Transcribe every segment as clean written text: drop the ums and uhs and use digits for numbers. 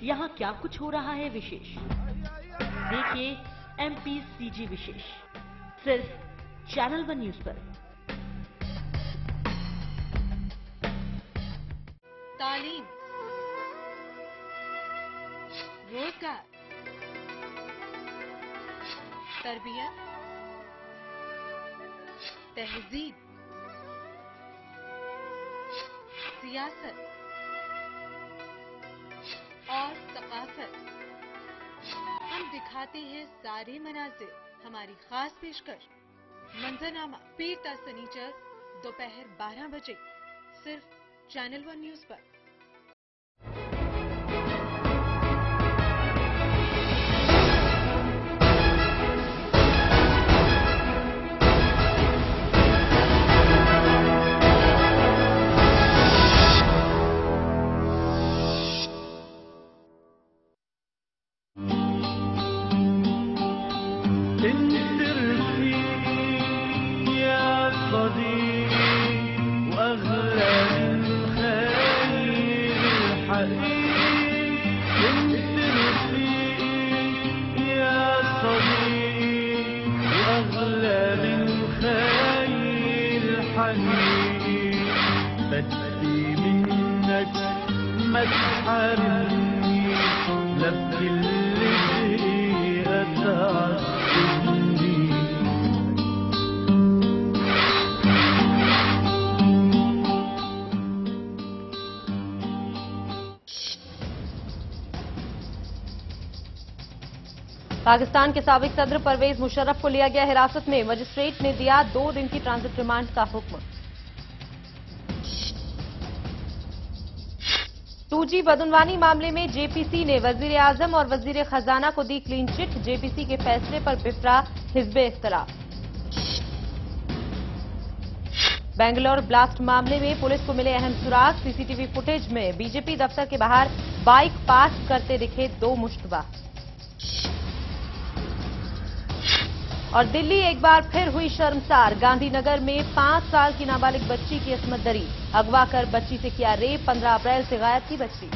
यहाँ क्या कुछ हो रहा है विशेष। देखिए MPCG विशेष सिर्फ चैनल 1 न्यूज पर। तालीम, रोजगार, तरबियत, तहजीब, सियासत और सकाफत। हम दिखाते हैं सारे मनाजिर। हमारी खास पेशकश मंजरनामा पीर ता सनीचर दोपहर 12 बजे सिर्फ चैनल 1 न्यूज पर। بدي منك ما تحارمني لبكل دقيقة تعذبني. पाकिस्तान के साबिक सदर परवेज मुशर्रफ को लिया गया हिरासत में। मजिस्ट्रेट ने दिया 2 दिन की ट्रांजिट रिमांड का हुक्म। 2G बदनवानी मामले में जेपीसी ने वजीर आजम और वजीर खजाना को दी क्लीन चिट। जेपीसी के फैसले पर बिफरा हिज़्बे इख्तिलाफ। बेंगलोर ब्लास्ट मामले में पुलिस को मिले अहम सुराग। सीसीटीवी फुटेज में बीजेपी दफ्तर के बाहर बाइक पास करते दिखे 2 मुश्तबा। और दिल्ली एक बार फिर हुई शर्मसार। गांधीनगर में 5 साल की नाबालिग बच्ची की इस्मत दरी। अगवा कर बच्ची से किया रेप। 15 अप्रैल से गायब थी बच्ची।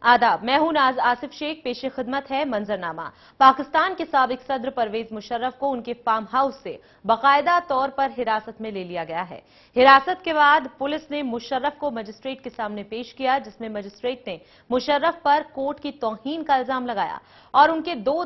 आदाब, मैं हूं नाज आसिफ शेख। पेशे खिदमत है मंजरनामा। पाकिस्तान के साबिक सदर परवेज मुशर्रफ को उनके फार्म हाउस से बाकायदा तौर पर हिरासत में ले लिया गया है। हिरासत के बाद पुलिस ने मुशर्रफ को मजिस्ट्रेट के सामने पेश किया, जिसमें मजिस्ट्रेट ने मुशर्रफ पर कोर्ट की तौहीन का इल्जाम लगाया और उनके 2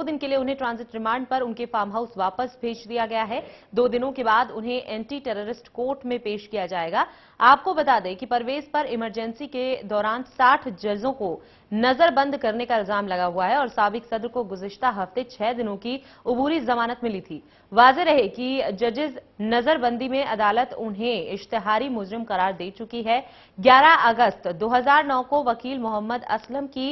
दिन के लिए उन्हें ट्रांजिट रिमांड पर उनके फार्म हाउस वापस भेज दिया गया है। 2 दिनों के बाद उन्हें एंटी टेररिस्ट कोर्ट में पेश किया जाएगा। आपको बता दें कि परवेज पर इमरजेंसी के दौरान 60 जजों को नजरबंद करने का इल्जाम लगा हुआ है और साबिक सदर को गुज़िश्ता हफ्ते 6 दिनों की उबूरी जमानत मिली थी। वाज़ेह रहे कि जजेज नजरबंदी में अदालत उन्हें इश्तिहारी मुजरिम करार दे चुकी है। 11 अगस्त 2009 को वकील मोहम्मद असलम की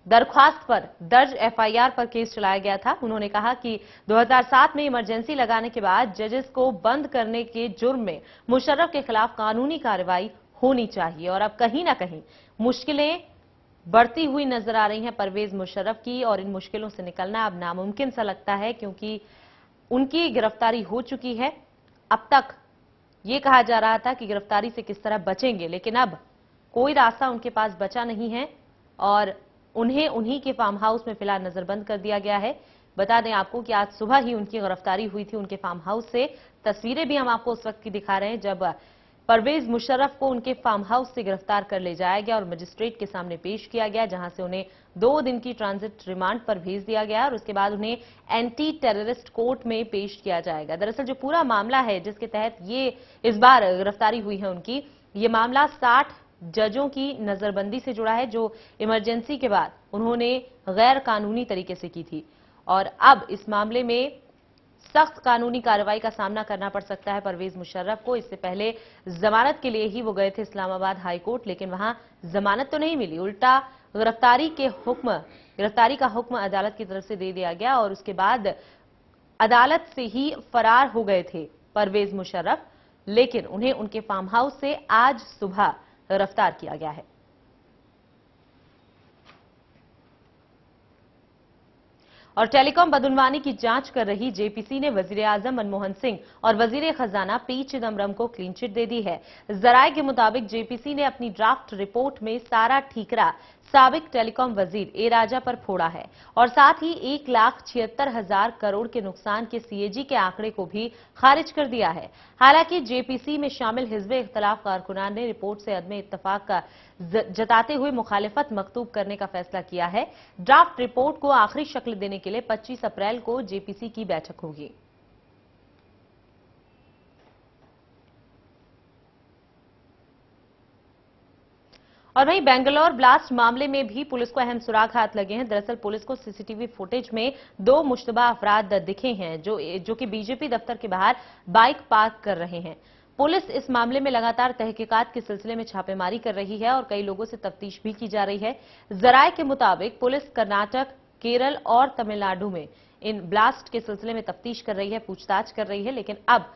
दरख्वास्त पर दर्ज एफआईआर पर केस चलाया गया था। उन्होंने कहा कि 2007 में इमरजेंसी लगाने के बाद जजेस को बंद करने के जुर्म में मुशर्रफ के खिलाफ कानूनी कार्रवाई होनी चाहिए और अब कहीं ना कहीं मुश्किलें बढ़ती हुई नजर आ रही हैं परवेज मुशर्रफ की और इन मुश्किलों से निकलना अब नामुमकिन सा लगता है क्योंकि उनकी गिरफ्तारी हो चुकी है। अब तक ये कहा जा रहा था कि गिरफ्तारी से किस तरह बचेंगे, लेकिन अब कोई रास्ता उनके पास बचा नहीं है और उन्हें उन्हीं के फार्म हाउस में फिलहाल नजरबंद कर दिया गया है। बता दें आपको कि आज सुबह ही उनकी गिरफ्तारी हुई थी उनके फार्म हाउस से। तस्वीरें भी हम आपको उस वक्त की दिखा रहे हैं जब परवेज मुशर्रफ को उनके फार्म हाउस से गिरफ्तार कर ले जाया गया और मजिस्ट्रेट के सामने पेश किया गया, जहां से उन्हें 2 दिन की ट्रांजिट रिमांड पर भेज दिया गया और उसके बाद उन्हें एंटी टेररिस्ट कोर्ट में पेश किया जाएगा। दरअसल जो पूरा मामला है जिसके तहत ये इस बार गिरफ्तारी हुई है उनकी, ये मामला 60 जजों की नजरबंदी से जुड़ा है जो इमरजेंसी के बाद उन्होंने गैर कानूनी तरीके से की थी और अब इस मामले में सख्त कानूनी कार्रवाई का सामना करना पड़ सकता है परवेज मुशर्रफ को। इससे पहले जमानत के लिए ही वो गए थे इस्लामाबाद हाई कोर्ट, लेकिन वहां जमानत तो नहीं मिली, उल्टा गिरफ्तारी का हुक्म अदालत की तरफ से दे दिया गया और उसके बाद अदालत से ही फरार हो गए थे परवेज मुशर्रफ, लेकिन उन्हें उनके फार्म हाउस से आज सुबह गिरफ्तार किया गया है। और टेलीकॉम बदनवानी की जांच कर रही जेपीसी ने वजीर आजम मनमोहन सिंह और वजीर खजाना पी चिदम्बरम को क्लीन चिट दे दी है। जराये के मुताबिक जेपीसी ने अपनी ड्राफ्ट रिपोर्ट में सारा ठीकरा साबिक टेलीकॉम वजीर ए राजा पर फोड़ा है और साथ ही 1,76,000 करोड़ के नुकसान के सीएजी के आंकड़े को भी खारिज कर दिया है। हालांकि जेपीसी में शामिल हिज़्ब इख्तिलाफ कारकुनान ने रिपोर्ट से अदम इत्तफाक का जताते हुए मुखालिफत मकतूब करने का फैसला किया है। ड्राफ्ट रिपोर्ट को आखिरी शक्ल देने के लिए 25 अप्रैल को जेपीसी की बैठक होगी। और वहीं बेंगलोर ब्लास्ट मामले में भी पुलिस को अहम सुराग हाथ लगे हैं। दरअसल पुलिस को सीसीटीवी फुटेज में 2 मुश्तबा अफराद दिखे हैं जो कि बीजेपी दफ्तर के बाहर बाइक पार्क कर रहे हैं। पुलिस इस मामले में लगातार तहकीकात के सिलसिले में छापेमारी कर रही है और कई लोगों से तफ्तीश भी की जा रही है। जराये के मुताबिक पुलिस कर्नाटक, केरल और तमिलनाडु में इन ब्लास्ट के सिलसिले में तफ्तीश कर रही है, पूछताछ कर रही है, लेकिन अब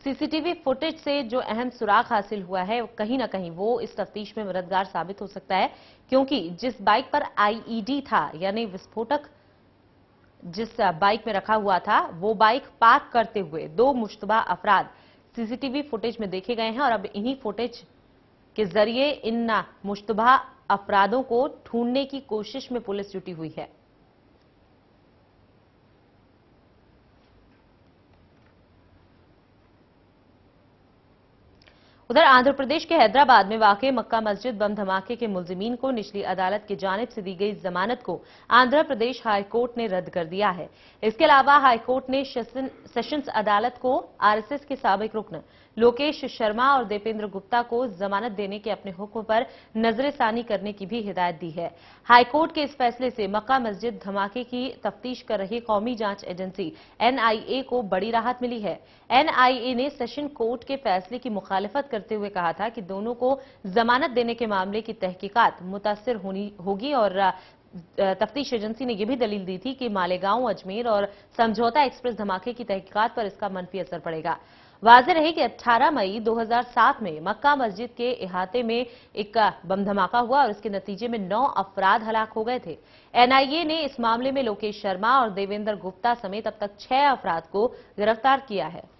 सीसीटीवी फुटेज से जो अहम सुराग हासिल हुआ है कहीं ना कहीं वो इस तफ्तीश में मददगार साबित हो सकता है, क्योंकि जिस बाइक पर आईईडी था यानी विस्फोटक जिस बाइक में रखा हुआ था वो बाइक पार्क करते हुए 2 मुश्तबा अफराद सीसीटीवी फुटेज में देखे गए हैं और अब इन्हीं फुटेज के जरिए इन मुश्तबा अपराधों को ढूंढने की कोशिश में पुलिस जुटी हुई है। उधर आंध्र प्रदेश के हैदराबाद में वाक़ मक्का मस्जिद बम धमाके के मुलजिमीन को निचली अदालत की जानिब से दी गई जमानत को आंध्र प्रदेश हाईकोर्ट ने रद्द कर दिया है। इसके अलावा हाईकोर्ट ने सेशंस अदालत को आरएसएस के साबिक रुकन लोकेश शर्मा और दीपेंद्र गुप्ता को जमानत देने के अपने हुक्म पर नजरसानी करने की भी हिदायत दी है। हाईकोर्ट के इस फैसले से मक्का मस्जिद धमाके की तफ्तीश कर रही कौमी जांच एजेंसी एनआईए को बड़ी राहत मिली है। एनआईए ने सेशन कोर्ट के फैसले की मुखालिफत करते हुए कहा था कि दोनों को जमानत देने के मामले की तहकीकात मुतासिर होगी और तफ्तीश एजेंसी ने यह भी दलील दी थी कि मालेगांव, अजमेर और समझौता एक्सप्रेस धमाके की तहकीकात पर इसका मनफी असर पड़ेगा। वाज़ेह रहे कि 18 मई 2007 में मक्का मस्जिद के इहाते में एक बम धमाका हुआ और इसके नतीजे में 9 अफराद हलाक हो गए थे। एनआईए ने इस मामले में लोकेश शर्मा और देवेंद्र गुप्ता समेत अब तक 6 अफराद को गिरफ्तार किया है।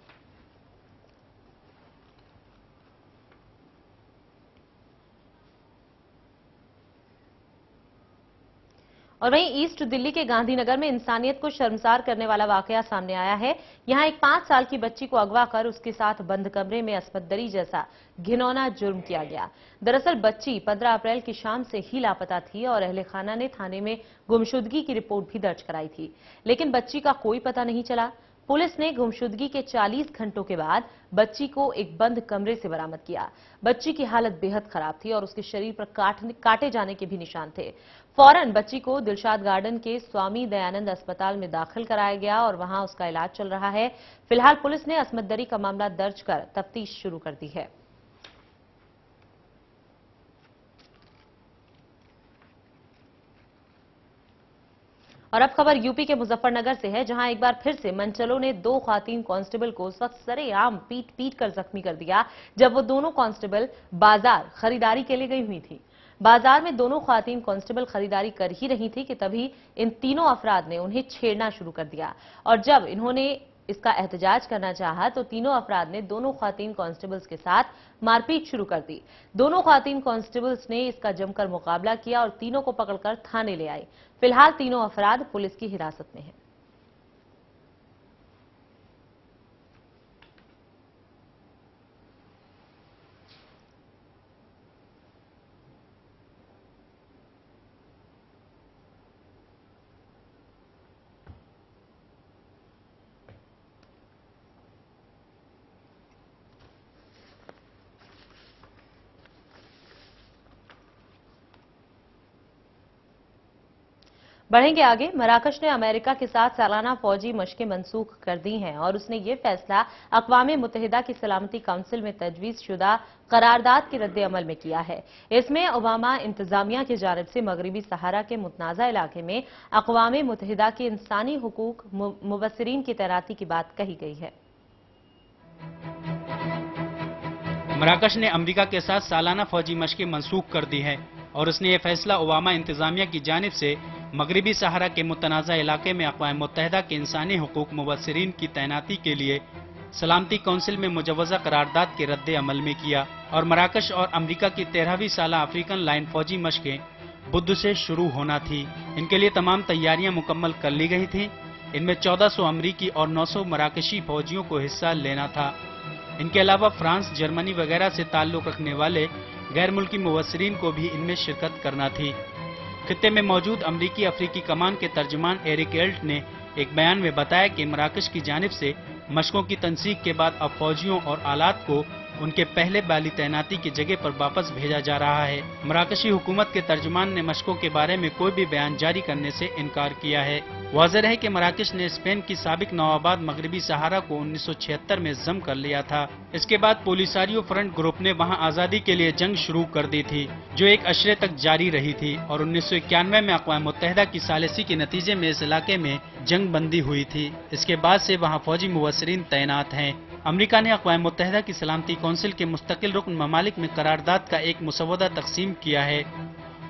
और वहीं ईस्ट दिल्ली के गांधीनगर में इंसानियत को शर्मसार करने वाला वाकया सामने आया है। यहां एक 5 साल की बच्ची को अगवा कर उसके साथ बंद कमरे में असमत-दरी जैसा घिनौना जुर्म किया गया। दरअसल बच्ची 15 अप्रैल की शाम से ही लापता थी और अहले खाना ने थाने में गुमशुदगी की रिपोर्ट भी दर्ज कराई थी, लेकिन बच्ची का कोई पता नहीं चला। पुलिस ने गुमशुदगी के 40 घंटों के बाद बच्ची को एक बंद कमरे से बरामद किया। बच्ची की हालत बेहद खराब थी और उसके शरीर पर काटे जाने के भी निशान थे। फौरन बच्ची को दिलशाद गार्डन के स्वामी दयानंद अस्पताल में दाखिल कराया गया और वहां उसका इलाज चल रहा है। फिलहाल पुलिस ने असमत-दरी का मामला दर्ज कर तफ्तीश शुरू कर दी है। और अब खबर यूपी के मुजफ्फरनगर से है, जहां एक बार फिर से मनचलों ने 2 खातीन कांस्टेबल को उस वक्त सरेआम पीट कर जख्मी कर दिया जब वो दोनों कांस्टेबल बाजार खरीदारी के लिए गई हुई थी। बाजार में दोनों खातीन कांस्टेबल खरीदारी कर ही रही थी कि तभी इन तीनों अफराद ने उन्हें छेड़ना शुरू कर दिया और जब इन्होंने इसका एहतजाज करना चाहा तो तीनों अफराद ने दोनों खातीन कांस्टेबल्स के साथ मारपीट शुरू कर दी। दोनों खातीन कांस्टेबल्स ने इसका जमकर मुकाबला किया और तीनों को पकड़कर थाने ले आई। फिलहाल तीनों अफराद पुलिस की हिरासत में हैं। बढ़ेंगे आगे। मराकश ने अमेरिका के साथ सालाना फौजी मशकें मनसूख कर दी हैं और उसने ये फैसला अक़वाम मुत्तहिदा की सलामती काउंसिल में तजवीज़ शुदा करारदाद के रद्द अमल में किया है। इसमें ओबामा इंतजामिया की जानिब से मगरबी सहारा के मुतनाज़ा इलाके में अक़वाम मुत्तहिदा के इंसानी हुकूक मुबस्सिरीन की तैनाती की बात कही गई है। मराकश ने अमेरिका के साथ सालाना फौजी मशकें मनसूख कर दी है और उसने ये फैसला ओबामा इंतजामिया की जानिब से मगरिबी सहारा के मुतनाज़ा इलाके में अक़वाम मुत्तहिदा के इंसानी हुकूक मुबस्सिरीन की तैनाती के लिए सलामती कौंसिल में मुजव्वज़ा करारदाद के रद्द अमल में किया और मराकश और अमरीका की 13वीं साला अफ्रीकन लाइन फौजी मशकें बुध से शुरू होना थी। इनके लिए तमाम तैयारियां मुकम्मल कर ली गई थी। इनमें 1400 अमरीकी और 900 मराकशी फौजियों को हिस्सा लेना था। इनके अलावा फ्रांस, जर्मनी वगैरह से ताल्लुक़ रखने वाले गैर मुल्की मुबस्सिरीन को भी इनमें शिरकत करना थी। खित्ते में मौजूद अमरीकी अफ्रीकी कमान के तर्जमान एरिक एल्ट ने एक बयान में बताया कि मराकश की जानिब से मशकों की तनसीब के बाद अब फौजियों और आलात को उनके पहले वाली तैनाती की जगह पर वापस भेजा जा रहा है। मराकशी हुकूमत के तर्जमान ने मशकों के बारे में कोई भी बयान जारी करने से इनकार किया है। वाज़ेह है कि मराकश ने स्पेन की साबिक नवाबाद मगरिबी सहारा को 1976 में जम कर लिया था। इसके बाद पोलिसारियो फ्रंट ग्रुप ने वहां आज़ादी के लिए जंग शुरू कर दी थी, जो एक अशरे तक जारी रही थी और 1991 में अक़वाम मुत्तहिदा की सालिसी के नतीजे में इस इलाके में जंग बंदी हुई थी। इसके बाद से वहाँ फौजी मुबस्सिरीन तैनात हैं। अमेरिका ने अक़वाम मुत्तहिदा की सलामती कौंसिल के मुस्तकिल रुकन ममालिक में करारदाद का एक मुसवदा तक़सीम किया है,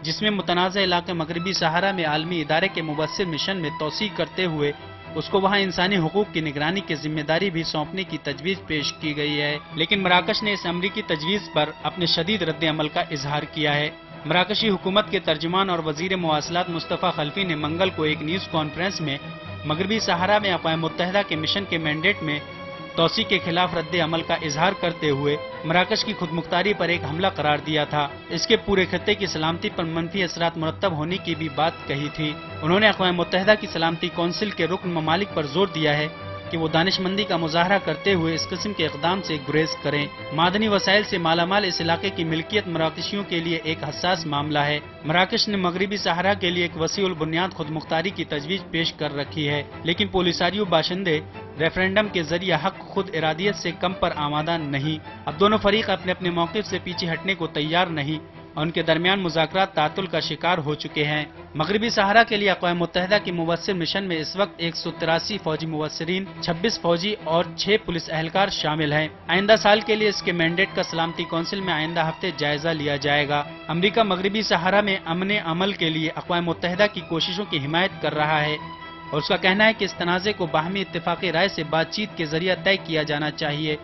जिसमें मुतनाज़ा इलाके मगरिबी सहारा में आलमी इदारे के मुबस्सिर मिशन में तौसीक़ करते हुए उसको वहाँ इंसानी हुकूक की निगरानी की जिम्मेदारी भी सौंपने की तजवीज़ पेश की गई है। लेकिन मराकश ने इस अमरीकी तजवीज़ पर अपने शदीद रद्द अमल का इजहार किया है। मराकशी हुकूमत के तर्जुमान और वज़ीर मुवासलात मुस्तफ़ा खलफी ने मंगल को एक न्यूज़ कॉन्फ्रेंस में मगरिबी सहारा में अक़वाम मुत्तहिदा के मिशन के मैंडेट में तौसीक़ के खिलाफ रद्द अमल का इजहार करते हुए मराकश की खुदमुख्तारी पर एक हमला करार दिया था। इसके पूरे खित्ते की सलामती पर मनफी असरात मुरत्तब होने की भी बात कही थी। उन्होंने अक़वाम मुत्तहिदा की सलामती कौंसिल के रुकन ममालिक पर जोर दिया है कि वो दानिशमंदी का मुजाहरा करते हुए इस किस्म के इक़दाम से गुरेज करें। मादनी वसाइल से मालामाल इस इलाके की मिल्कियत मराकशियों के लिए एक हसास मामला है। मराकश ने मगरिबी सहारा के लिए एक वसीउल बुनियाद खुदमुख्तारी की तजवीज़ पेश कर रखी है, लेकिन पोलिसारियो बाशिंदे रेफरेंडम के जरिए हक खुद इरादियत से कम पर आमादा नहीं। अब दोनों फरीक अपने अपने मौक़िफ़ से पीछे हटने को तैयार नहीं और उनके दरमियान मुज़ाकरात तातुल का शिकार हो चुके हैं। मगरिबी सहारा के लिए अक़वाम मुत्तहिदा की मुबस्सिर मिशन में इस वक्त 183 फौजी मुबस्सिरीन, 26 फौजी और 6 पुलिस अहलकार शामिल हैं। आइंदा साल के लिए इसके मैंडेट का सलामती कौंसिल में आइंदा हफ्ते जायजा लिया जाएगा। अमरीका मगरिबी सहारा में अमन अमल के लिए अक़वाम मुत्तहिदा की कोशिशों की हिमायत कर रहा है और उसका कहना है कि इस तनाज़े को बाहमी इत्तेफ़ाक़ी राय से बातचीत के जरिए तय किया जाना चाहिए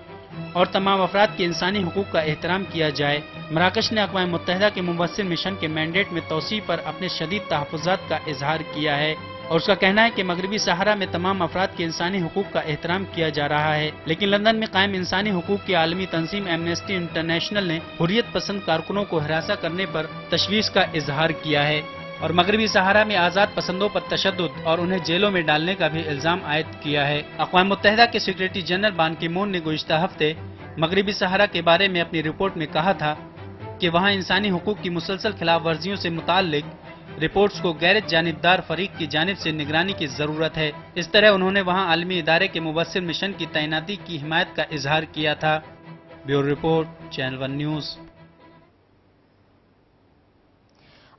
और तमाम अफराद के इंसानी हुकूक का एहतराम किया जाए। मराकश ने अक़वाम मुत्तहिदा के मुबस्सिर मिशन के मैंडेट में तौसी पर अपने शदीद तहफ़्फ़ुज़ात का इजहार किया है और उसका कहना है कि मगरिबी सहारा में तमाम अफराद के इंसानी हुकूक का एहतराम किया जा रहा है। लेकिन लंदन में कायम इंसानी हुकूक की आलमी तंजीम एमनेस्टी इंटरनेशनल ने हुर्रियत पसंद कारकुनों को हिरासा करने पर तशवीश का इजहार किया है और मगरिबी सहारा में आज़ाद पसंदों पर तशद्दुद और उन्हें जेलों में डालने का भी इल्ज़ाम आयद किया है। अक़वाम मुत्तहिदा के सेक्रेटरी जनरल बान की मून ने गुज़िश्ता हफ्ते मगरिबी सहारा के बारे में अपनी रिपोर्ट में कहा था कि वहाँ इंसानी हुकूक की मुसलसल खिलाफ वर्जियों से मुताल्लिक रिपोर्ट्स को गैर जानिबदार फरीक की जानिब से निगरानी की ज़रूरत है। इस तरह उन्होंने वहाँ आलमी इदारे के मुबस्सिर मिशन की तैनाती की हिमायत का इजहार किया था। Bureau report, channel 1 news.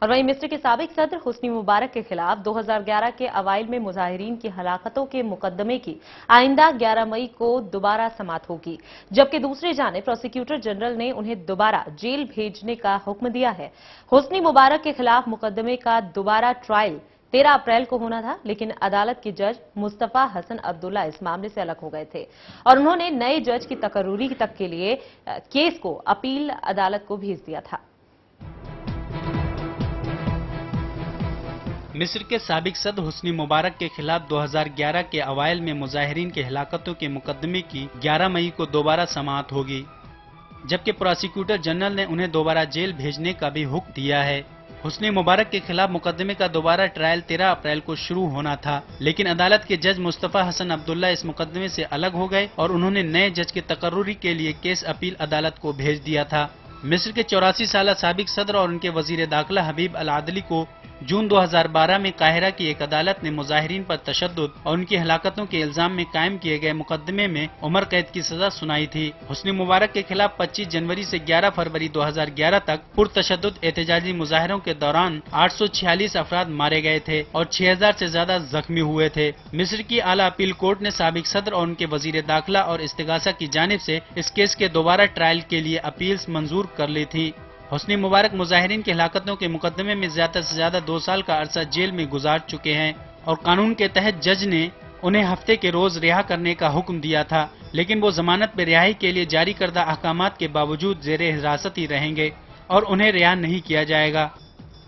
और वहीं मिस्र के साबिक सदर हुस्नी मुबारक के खिलाफ 2011 के अवाइल में मुजाहिरीन की हलाकतों के मुकदमे की आइंदा 11 मई को दोबारा समाअत होगी, जबकि दूसरी जानिब प्रोसिक्यूटर जनरल ने उन्हें दोबारा जेल भेजने का हुक्म दिया है। हुस्नी मुबारक के खिलाफ मुकदमे का दोबारा ट्रायल 13 अप्रैल को होना था, लेकिन अदालत के जज मुस्तफा हसन अब्दुल्ला इस मामले से अलग हो गए थे और उन्होंने नए जज की तकर्रूरी तक के लिए केस को अपील अदालत को भेज दिया था। मिस्र के साबिक सदर हुस्नी मुबारक के खिलाफ 2011 के अवाइल में मुजाहिरीन के हलाकतों के मुकदमे की 11 मई को दोबारा समाअत होगी, जबकि प्रोसिक्यूटर जनरल ने उन्हें दोबारा जेल भेजने का भी हुक्म दिया है। हुस्नी मुबारक के खिलाफ मुकदमे का दोबारा ट्रायल 13 अप्रैल को शुरू होना था, लेकिन अदालत के जज मुस्तफा हसन अब्दुल्ला इस मुकदमे से अलग हो गए और उन्होंने नए जज की तकर्रूरी के लिए केस अपील अदालत को भेज दिया था। मिस्र के 84 साला साबिक सदर और उनके वजीर दाखिला हबीब अल आदली को जून 2012 में काहिरा की एक अदालत ने मुजाहिरीन पर तशद्दुद और उनकी हलाकतों के इल्जाम में कायम किए गए मुकदमे में उम्र कैद की सजा सुनाई थी। हुस्नी मुबारक के खिलाफ 25 जनवरी से 11 फरवरी 2011 तक पुरतशद्दुद एहतजाजी मुजाहरों के दौरान 846 अफराद मारे गए थे और 6000 से ज्यादा जख्मी हुए थे। मिस्र की आला अपील कोर्ट ने साबिक सदर और उनके वजीर दाखिला और इस्तिगासा की जानिब से इस केस के दोबारा ट्रायल के लिए अपील्स मंजूर कर ली थी। حسنی مبارک مظاہرین کی ہلاکتوں کے مقدمے میں زیادہ سے زیادہ 2 سال کا عرصہ جیل میں گزار چکے ہیں اور قانون کے تحت جج نے انہیں ہفتے کے روز رہا کرنے کا حکم دیا تھا، لیکن وہ ضمانت پہ رہائی کے لیے جاری کردہ احکامات کے باوجود زیر حراست ہی رہیں گے اور انہیں رہا نہیں کیا جائے گا،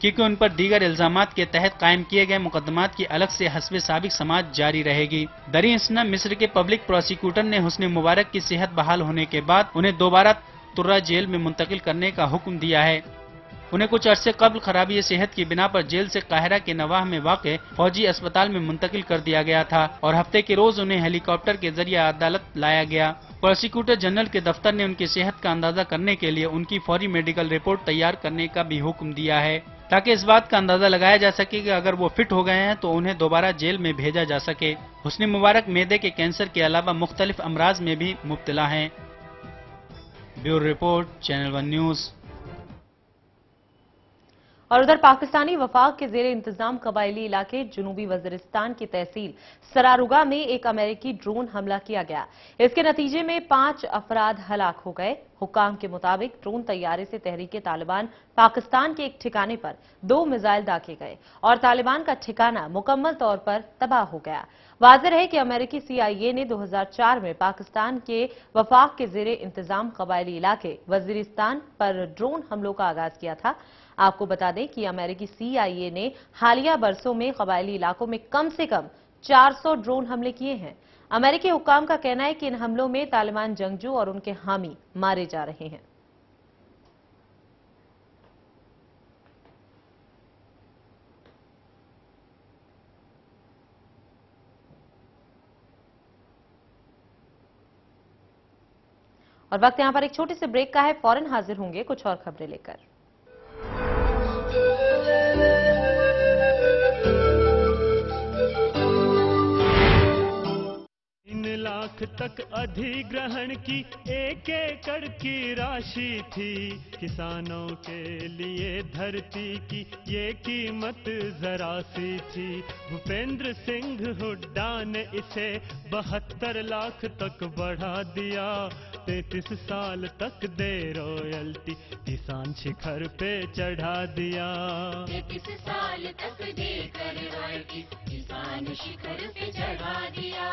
کیونکہ ان پر دیگر الزامات کے تحت قائم کیے گئے مقدمات کی الگ سے حسب سابق سماعت جاری رہے گی۔ دریں اثنا مصر کے پبلک پروسیکیوٹر نے حسنی مبارک کی صحت بحال ہونے کے بعد انہیں دوبارہ ترہ جیل میں منتقل کرنے کا حکم دیا ہے۔ انہیں کچھ عرصے قبل خرابی صحت کی بنا پر جیل سے قاہرہ کے نواح میں واقع فوجی اسپتال میں منتقل کر دیا گیا تھا اور ہفتے کے روز انہیں ہیلی کاپٹر کے ذریعے عدالت لایا گیا۔ پروسیکیوٹر جنرل کے دفتر نے ان کی صحت کا اندازہ کرنے کے لیے ان کی فوری میڈیکل رپورٹ تیار کرنے کا بھی حکم دیا ہے، تاکہ اس بات کا اندازہ لگایا جا سکے کہ اگر وہ فٹ ہو گئے ہیں تو انہیں دوبارہ جیل میں بھیجا جا سکے۔ حسنی مبارک معدے کے کینسر کے علاوہ مختلف امراض میں بھی مبتلا ہیں۔ Bureau report, channel 1 news. اور ادھر پاکستانی وفاق کے زیر انتظام قبائلی علاقے جنوبی وزیرستان کی تحصیل سراروگا میں ایک امریکی ڈرون حملہ کیا گیا۔ اس کے نتیجے میں 5 افراد ہلاک ہو گئے۔ حکام کے مطابق ڈرون طیارے سے تحریک طالبان پاکستان کے ایک ٹھکانے پر 2 میزائل داغے گئے اور طالبان کا ٹھکانہ مکمل طور پر تباہ ہو گیا۔ واضح ہے کہ امریکی CIA نے 2004 میں پاکستان کے وفاق کے زیر انتظام قبائلی علاقے وزیرستان پر ڈرون حملوں کا آغاز کیا تھا۔ آپ کو بتا دیں کہ امریکی CIA نے حالیہ برسوں میں قبائلی علاقوں میں کم سے کم 400 ڈرون حملے کیے ہیں۔ امریکی حکام کا کہنا ہے کہ ان حملوں میں طالبان جنگجو اور ان کے حامی مارے جا رہے ہیں۔ اور وقت یہاں پر ایک چھوٹی سے بریک کا ہے، فوراً حاضر ہوں گے کچھ اور خبریں لے کر۔ 3 लाख तक अधिग्रहण की 1 एकड़ की राशि थी। किसानों के लिए धरती की ये कीमत जरा सी थी। भूपेंद्र सिंह हुड्डा ने इसे 72 लाख तक बढ़ा दिया। 33 साल तक दे रॉयल्टी, किसान शिखर पे चढ़ा दिया। 33 साल तक देकर रॉयल्टी, किसान शिखर पे चढ़ा दिया।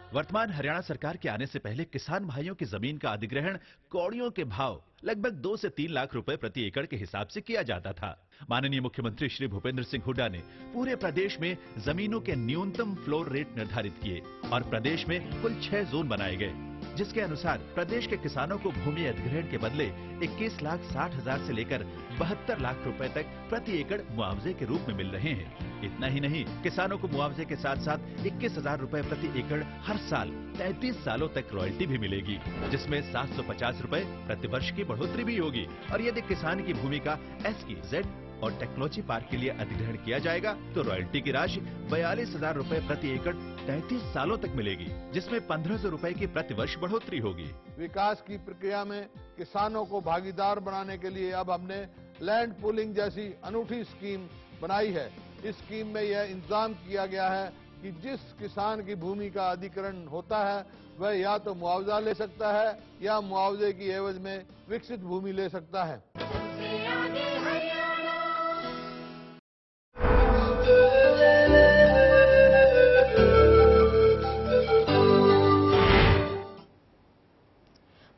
वर्तमान हरियाणा सरकार के आने से पहले किसान भाइयों की जमीन का अधिग्रहण कौड़ियों के भाव लगभग 2 से 3 लाख रुपए प्रति एकड़ के हिसाब से किया जाता था। माननीय मुख्यमंत्री श्री भूपेंद्र सिंह हुड्डा ने पूरे प्रदेश में जमीनों के न्यूनतम फ्लोर रेट निर्धारित किए और प्रदेश में कुल 6 जोन बनाए गए, जिसके अनुसार प्रदेश के किसानों को भूमि अधिग्रहण के बदले 21,60,000 से लेकर 72 लाख रुपए तक प्रति एकड़ मुआवजे के रूप में मिल रहे हैं। इतना ही नहीं, किसानों को मुआवजे के साथ साथ 21,000 रुपए प्रति एकड़ हर साल 33 सालों तक रॉयल्टी भी मिलेगी, जिसमें 750 रुपए प्रति वर्ष की बढ़ोतरी भी होगी। और यदि किसान की भूमि का SEZ और टेक्नोलॉजी पार्क के लिए अधिग्रहण किया जाएगा तो रॉयल्टी की राशि 42,000 रुपए प्रति एकड़ 33 सालों तक मिलेगी, जिसमें 1,500 रुपए की प्रति वर्ष बढ़ोतरी होगी। विकास की प्रक्रिया में किसानों को भागीदार बनाने के लिए अब हमने लैंड पूलिंग जैसी अनूठी स्कीम बनाई है। इस स्कीम में यह इंतजाम किया गया है कि जिस किसान की भूमि का अधिग्रहण होता है वह या तो मुआवजा ले सकता है या मुआवजे की एवज में विकसित भूमि ले सकता है।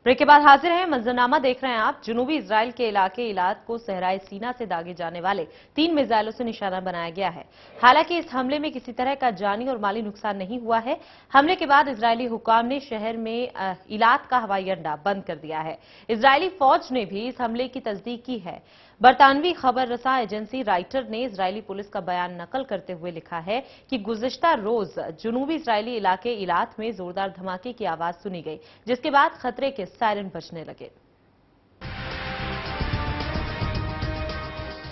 ब्रेक के बाद हाजिर हैं, मंजरनामा देख रहे हैं आप। जनूबी इजराइल के इलाके इलाद को सहराए सीना से दागे जाने वाले 3 मिसाइलों से निशाना बनाया गया है। हालांकि इस हमले में किसी तरह का जानी और माली नुकसान नहीं हुआ है। हमले के बाद इजरायली हुकाम ने शहर में इलाद का हवाई अड्डा बंद कर दिया है। इजरायली फौज ने भी इस हमले की तस्दीक की है। बरतानवी खबर रसा एजेंसी राइटर ने इजरायली पुलिस का बयान नकल करते हुए लिखा है कि गुज़िश्ता रोज जनूबी इजरायली इलाके इलाद में जोरदार धमाके की आवाज सुनी गई, जिसके बाद खतरे के सायरन बजने लगे।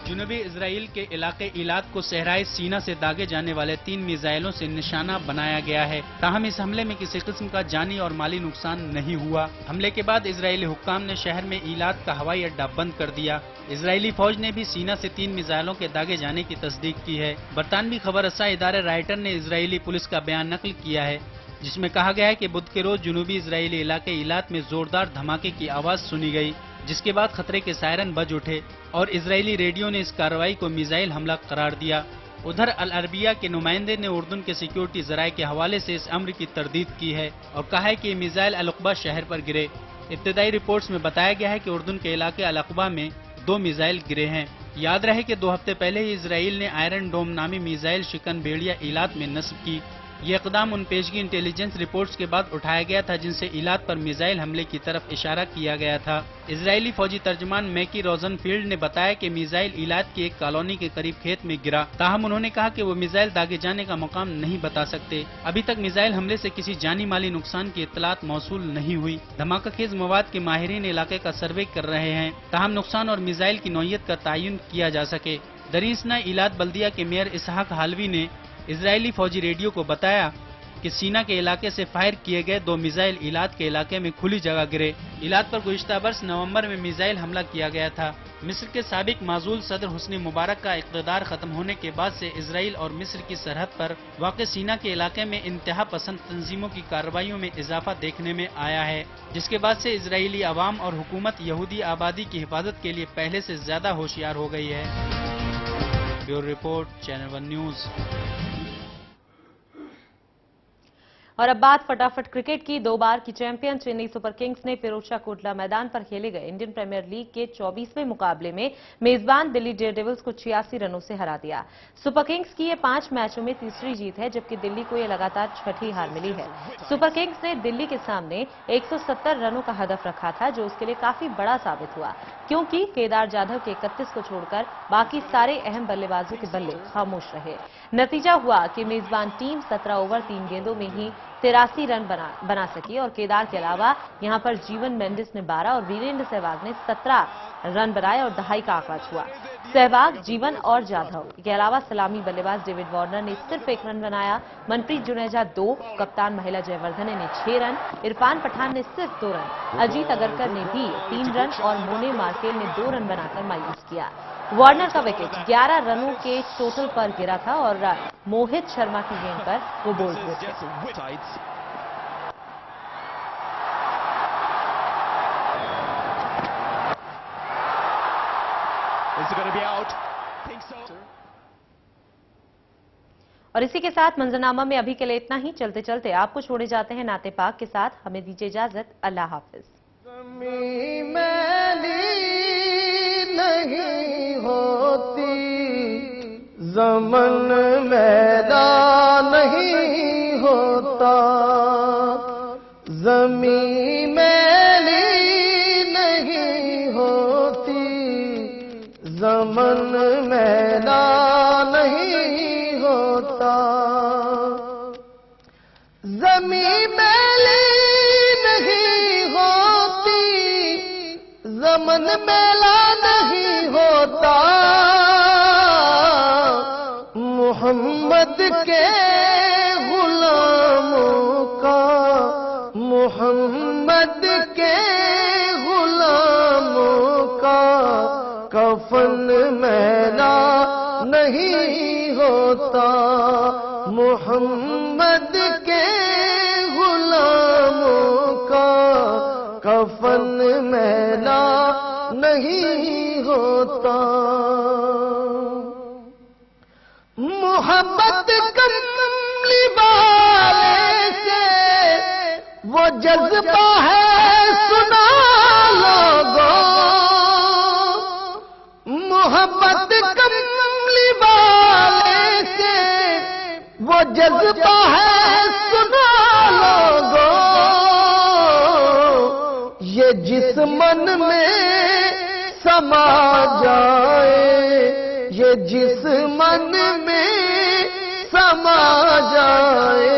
जनूबी इजराइल के इलाके इलाद को सहराए सीना से दागे जाने वाले 3 मिसाइलों से निशाना बनाया गया है। ताहम इस हमले में किसी किस्म का जानी और माली नुकसान नहीं हुआ। हमले के बाद इजरायली हुक्काम ने शहर में इलाद का हवाई अड्डा बंद कर दिया। इजरायली फौज ने भी सीना से 3 मिसाइलों के दागे जाने की तस्दीक की है। बरतानवी खबर रसा इदारे राइटर ने इजरायली पुलिस का बयान नकल किया है, जिसमें कहा गया है कि बुध के रोज जनूबी इजरायली इलाके इलाद में जोरदार धमाके की आवाज सुनी गई, जिसके बाद खतरे के सायरन बज उठे और इजरायली रेडियो ने इस कार्रवाई को मिसाइल हमला करार दिया। उधर अल अरबिया के नुमाइंदे ने उर्दन के सिक्योरिटी जराये के हवाले से इस अम्र की तरदीद की है और कहा है कि ये मिसाइल अल उक़बा शहर पर गिरे। इब्तदाई रिपोर्ट्स में बताया गया है कि उर्दन के इलाके अल उक़बा में 2 मिसाइल गिरे हैं। याद रहे कि 2 हफ्ते पहले ही इजराइल ने आयरन डोम नामी मिसाइल शिकन भेड़िया इलात में नस्ब की। ये इक़दाम उन पेशगी इंटेलिजेंस रिपोर्ट्स के बाद उठाया गया था जिनसे इलात पर मिसाइल हमले की तरफ इशारा किया गया था। इजरायली फौजी तर्जमान मैकी रोजनफील्ड ने बताया कि मिसाइल इलात की एक कॉलोनी के करीब खेत में गिरा। ताहम उन्होंने कहा कि वो मिसाइल दागे जाने का मुकाम नहीं बता सकते। अभी तक मिसाइल हमले से किसी जानी माली नुकसान की इत्तलात मौसूल नहीं हुई। धमाकाखेज मवाद के माहिरीन इलाके का सर्वे कर रहे हैं, ताहम नुकसान और मिसाइल की नौयत का तयन किया जा सके। दरीसना इलात बल्दिया के मेयर इसहाक हालवी ने इजरायली फौजी रेडियो को बताया कि सीना के इलाके से फायर किए गए 2 मिसाइल इलात के इलाके में खुली जगह गिरे। इलात पर गुज़िश्ता बरस नवंबर में मिसाइल हमला किया गया था। मिस्र के साबिक माजूल सदर हुस्नी मुबारक का इक़्तिदार खत्म होने के बाद से इजराइल और मिस्र की सरहद पर वाक़ सीना के इलाके में इंतहा पसंद तंजीमों की कार्रवाइयों में इजाफा देखने में आया है, जिसके बाद से इजरायली अवाम और हुकूमत यहूदी आबादी की हिफाजत के लिए पहले से ज्यादा होशियार हो गई है। Bureau report, channel 1 news. और अब बात फटाफट क्रिकेट की। 2 बार की चैंपियन चेन्नई सुपर किंग्स ने फिरोजशाह कोटला मैदान पर खेले गए इंडियन प्रीमियर लीग के 24वें मुकाबले में मेजबान दिल्ली डेयरडेविल्स को 86 रनों से हरा दिया। सुपर किंग्स की ये 5 मैचों में तीसरी जीत है, जबकि दिल्ली को ये लगातार छठी हार मिली है। सुपर किंग्स ने दिल्ली के सामने 170 रनों का हदफ रखा था, जो उसके लिए काफी बड़ा साबित हुआ, क्योंकि केदार जाधव के 31 को छोड़कर बाकी सारे अहम बल्लेबाजों के बल्ले खामोश रहे। नतीजा हुआ कि मेजबान टीम 17 ओवर 3 गेंदों में ही 83 रन बना सकी और केदार के अलावा यहां पर जीवन मेंडिस ने 12 और वीरेंद्र सहवाग ने 17 रन बनाए और दहाई का आंकड़ा छुआ। सहवाग, जीवन और जाधव के अलावा सलामी बल्लेबाज डेविड वार्नर ने सिर्फ 1 रन बनाया। मनप्रीत जुनेजा 2, कप्तान महिला जयवर्धने ने 6 रन, इरफान पठान ने सिर्फ 2 रन, अजीत अगरकर ने भी 3 रन और मोने मार्केल ने 2 रन बनाकर मायूस किया। वार्नर का विकेट 11 रनों के टोटल पर गिरा था और मोहित शर्मा की गेंद पर वो बोल्ड हुए थे। और इसी के साथ मंजरनामा में अभी के लिए इतना ही। चलते चलते आपको छोड़े जाते हैं नाते पाक के साथ। हमें दीजिए इजाजत। अल्लाह हाफिज। नहीं होती ज़मन मैदान नहीं होता, ज़मीं मैली नहीं होती, ज़मन मैदान नहीं होता, ज़मीं मैली नहीं होती, ज़मन मैला नहीं होता, मोहम्मद के गुलामों का, मोहम्मद के गुलामों का कफन मैला नहीं होता, मोहम्मद के गुलामों का कफन मैला नहीं होता। मोहब्बत कमली वाले से वो जज्बा है सुना लोगों, मोहब्बत कमली वाले से वो जज्बा है सुना लोगों, ये जिस मन में समा जाए, ये जिस मन में समा जाए,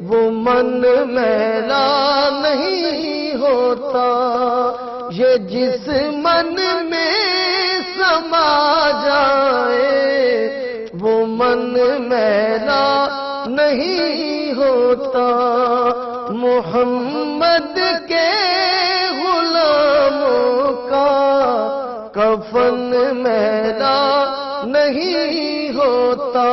वो मन मैला नहीं होता, ये जिस मन में समा जाए, वो मन मैला नहीं होता, मोहम्मद के गुलामों का कफन मैला नहीं होता।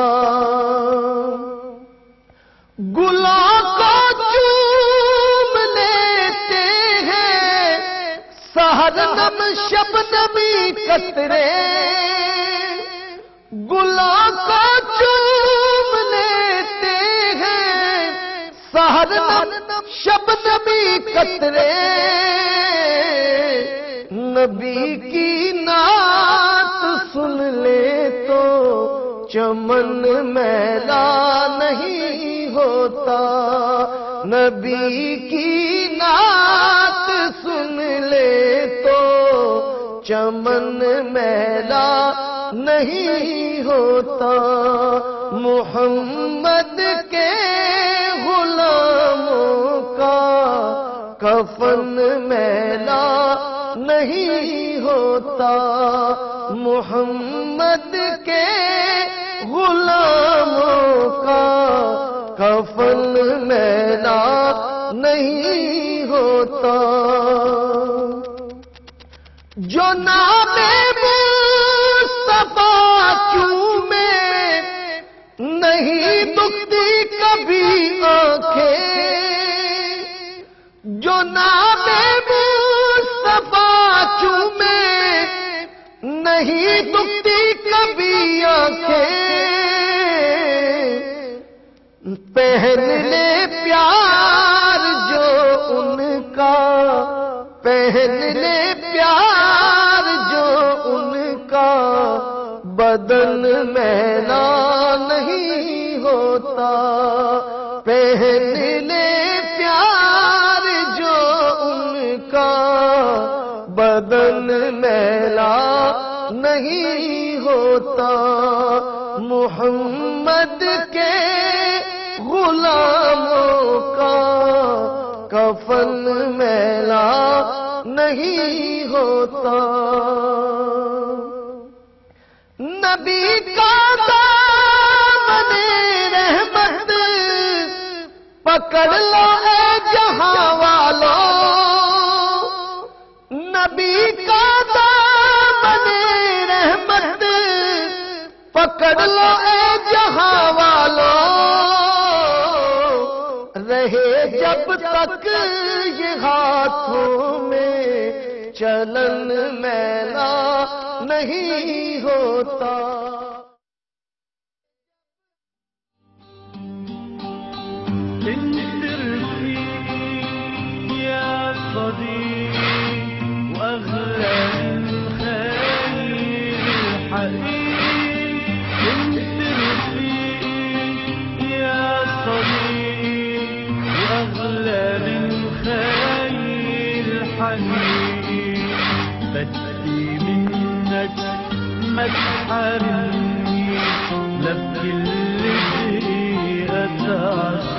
गुलाम को चूम लेते हैं سحرنم شبنمی قطرے گلوں کو چوم لیتے ہیں، سحرنم شبنمی قطرے نبی کی نعت سن لے تو چمن میلا نہیں ہوتا، نبی کی نعت سن لے تو چمن میلا نہیں ہوتا، محمد کے غلاموں کا کفن میلا نہیں ہوتا، محمد کے غلاموں کا کفن میلا نہیں ہوتا، جو نام مصطفیٰ چومے نہیں دکھتی کبھی آنکھیں، جو نام مصطفیٰ چومے نہیں دکھتی کبھی آنکھیں، پہن لے پیار جو ان کا، پہن لے پیار جو ان کا، بدن میلا نہیں ہوتا، پہن لے پیار جو ان کا، بدن میلا نہیں ہوتا، محمد کے غلاموں کا کفن میلا نہیں ہوتا، نبی کا دامن رحمت پکڑ لو اے جہاں والوں، نبی کا دامن رحمت پکڑ لو اے جہاں والوں، رہے جب تک یہ ہاتھوں میں چلن میلا نہیں ہوتا۔ يا صديق وأغلى من خير الحبيب، انت رفيق يا صديق وأغلى من خير الحبيب، بدي منك ما تحرمني لا بكل دقيقة تعصي